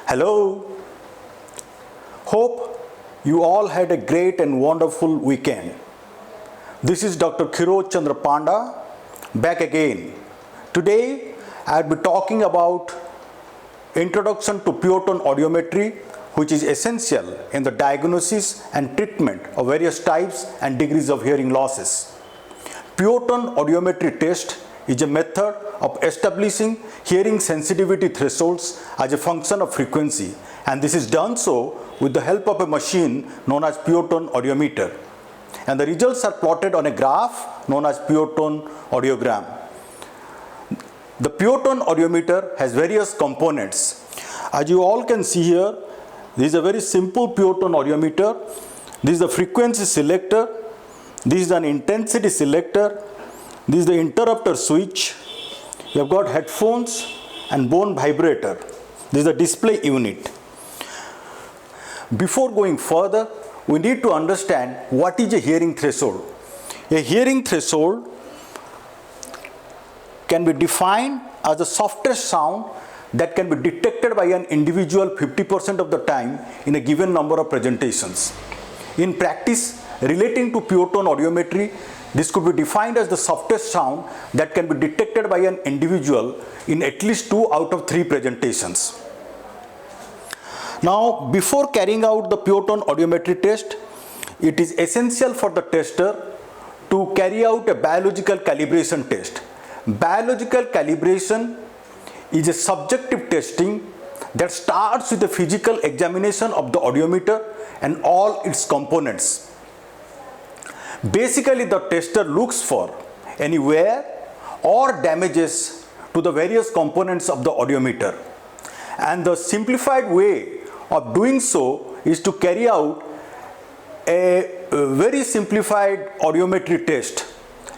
Hello. Hope you all had a great and wonderful weekend. This is Dr. Khiroj Chandra Panda back again. Today I will be talking about introduction to pure tone audiometry, which is essential in the diagnosis and treatment of various types and degrees of hearing losses. Pure tone audiometry test is a method of establishing hearing sensitivity thresholds as a function of frequency, and this is done so with the help of a machine known as pure tone audiometer, and the results are plotted on a graph known as pure tone audiogram. The pure tone audiometer has various components. As you all can see here, this is a very simple pure tone audiometer. This is the frequency selector. This is an intensity selector. This is the interrupter switch. You have got headphones and bone vibrator. This is the display unit. Before going further, we need to understand what is a hearing threshold. A hearing threshold can be defined as the softest sound that can be detected by an individual 50% of the time in a given number of presentations. In practice, relating to pure tone audiometry, this could be defined as the softest sound that can be detected by an individual in at least 2 out of 3 presentations. Now, before carrying out the pure tone audiometry test, it is essential for the tester to carry out a biological calibration test. Biological calibration is a subjective testing that starts with a physical examination of the audiometer and all its components. Basically, the tester looks for any wear or damages to the various components of the audiometer, and the simplified way of doing so is to carry out a very simplified audiometry test,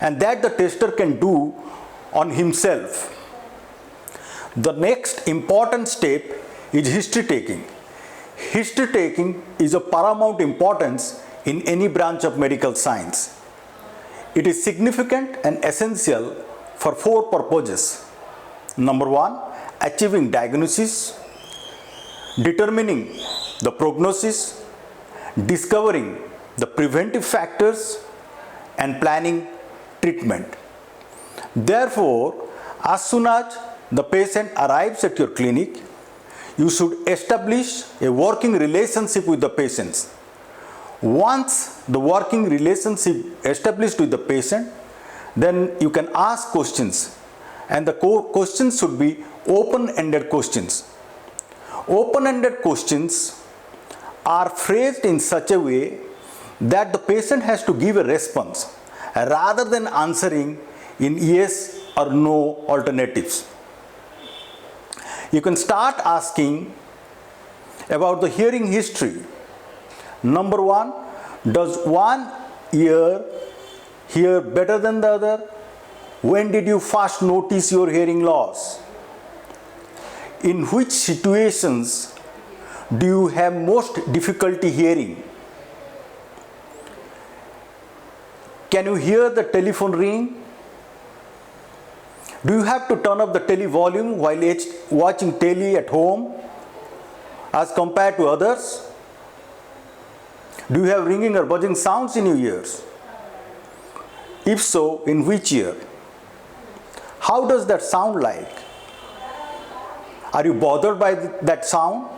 and that the tester can do on himself. The next important step is history taking. History taking is of paramount importance in any branch of medical science. It is significant and essential for 4 purposes. Number 1, achieving diagnosis, determining the prognosis, discovering the preventive factors, and planning treatment. Therefore, as soon as the patient arrives at your clinic, you should establish a working relationship with the patients. Once the working relationship established with the patient, then you can ask questions, and the questions should be open-ended questions. Open-ended questions are phrased in such a way that the patient has to give a response rather than answering in yes or no alternatives. You can start asking about the hearing history. Number 1, does one ear hear better than the other? When did you first notice your hearing loss? In which situations do you have most difficulty hearing? Can you hear the telephone ring? Do you have to turn up the tele volume while watching tele at home as compared to others? Do you have ringing or buzzing sounds in your ears? If so, in which ear? How does that sound like? Are you bothered by that sound?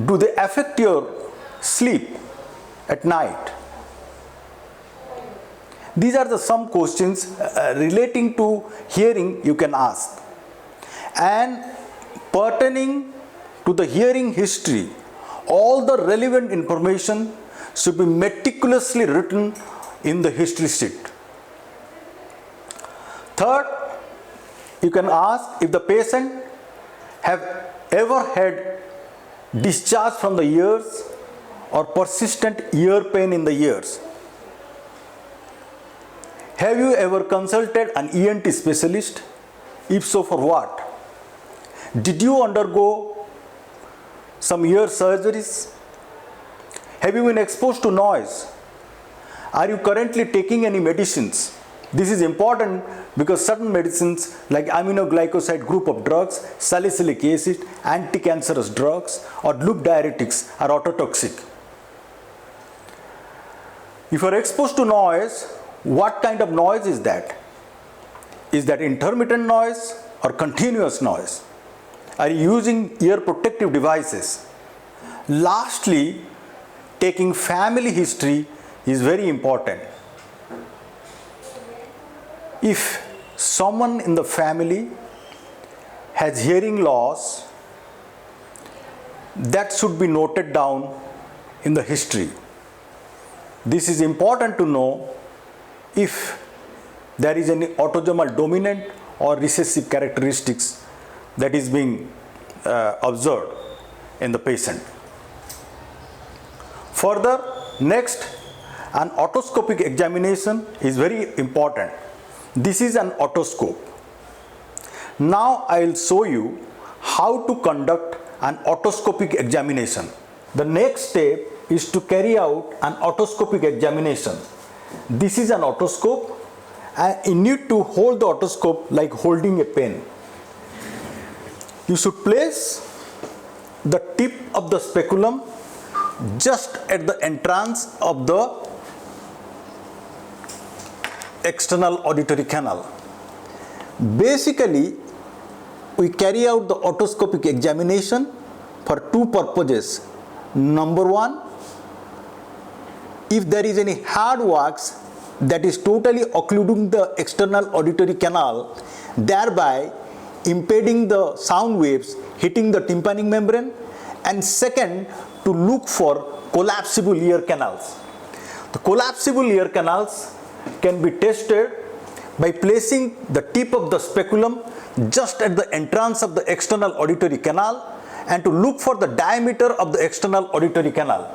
Do they affect your sleep at night? These are some questions relating to hearing you can ask. And pertaining to the hearing history, all the relevant information should be meticulously written in the history sheet. Third, you can ask if the patient have ever had discharge from the ears or persistent ear pain in the ears. Have you ever consulted an ENT specialist? If so, for what? Did you undergo some ear surgeries? Have you been exposed to noise? Are you currently taking any medicines? This is important because certain medicines like aminoglycoside group of drugs, salicylic acid, anti-cancerous drugs or loop diuretics are ototoxic. If you are exposed to noise, what kind of noise is that? Is that intermittent noise or continuous noise? Are you using ear protective devices? Lastly, taking family history is very important. If someone in the family has hearing loss, that should be noted down in the history. This is important to know if there is any autosomal dominant or recessive characteristics that is being observed in the patient. Further, next, an otoscopic examination is very important. This is an otoscope. Now I will show you how to conduct an otoscopic examination. The next step is to carry out an otoscopic examination. This is an otoscope and you need to hold the otoscope like holding a pen. You should place the tip of the speculum just at the entrance of the external auditory canal. Basically, we carry out the otoscopic examination for two purposes. Number one, if there is any hard wax that is totally occluding the external auditory canal, thereby impeding the sound waves hitting the tympanic membrane, and second, to look for collapsible ear canals. The collapsible ear canals can be tested by placing the tip of the speculum just at the entrance of the external auditory canal and to look for the diameter of the external auditory canal.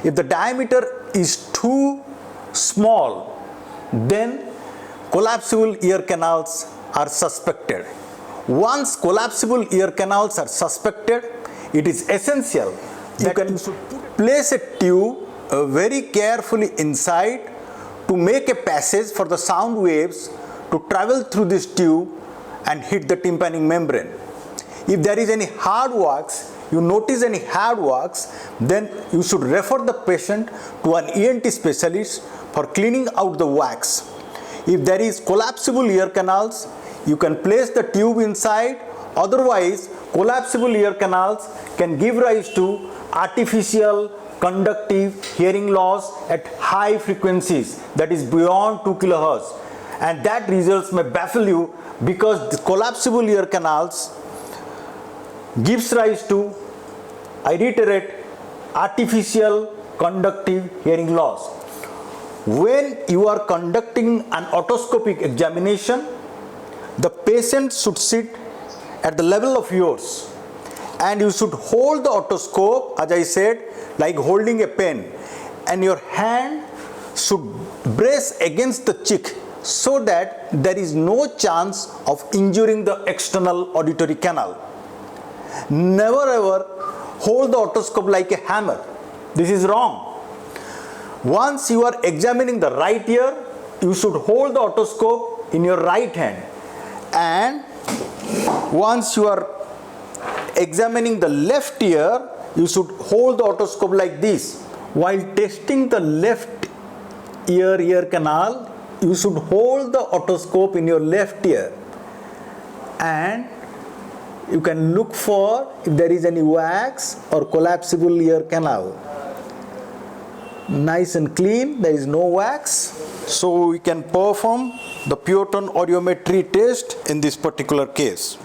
If the diameter is too small, then collapsible ear canals are suspected. Once collapsible ear canals are suspected, it is essential that you should place a tube very carefully inside to make a passage for the sound waves to travel through this tube and hit the tympanic membrane. If there is any hard wax, you notice any hard wax, then you should refer the patient to an ENT specialist for cleaning out the wax. If there is collapsible ear canals, you can place the tube inside. Otherwise, collapsible ear canals can give rise to artificial conductive hearing loss at high frequencies, that is beyond 2 kHz, and that results may baffle you because the collapsible ear canals gives rise to, I reiterate, artificial conductive hearing loss. When you are conducting an otoscopic examination, the patient should sit at the level of yours and you should hold the otoscope, as I said, like holding a pen, and your hand should brace against the cheek so that there is no chance of injuring the external auditory canal. Never ever hold the otoscope like a hammer. This is wrong. Once you are examining the right ear, you should hold the otoscope in your right hand, and once you are examining the left ear, you should hold the otoscope like this. While testing the left ear canal, you should hold the otoscope in your left ear and you can look for if there is any wax or collapsible ear canal. Nice and clean, there is no wax. So we can perform the pure tone audiometry test in this particular case.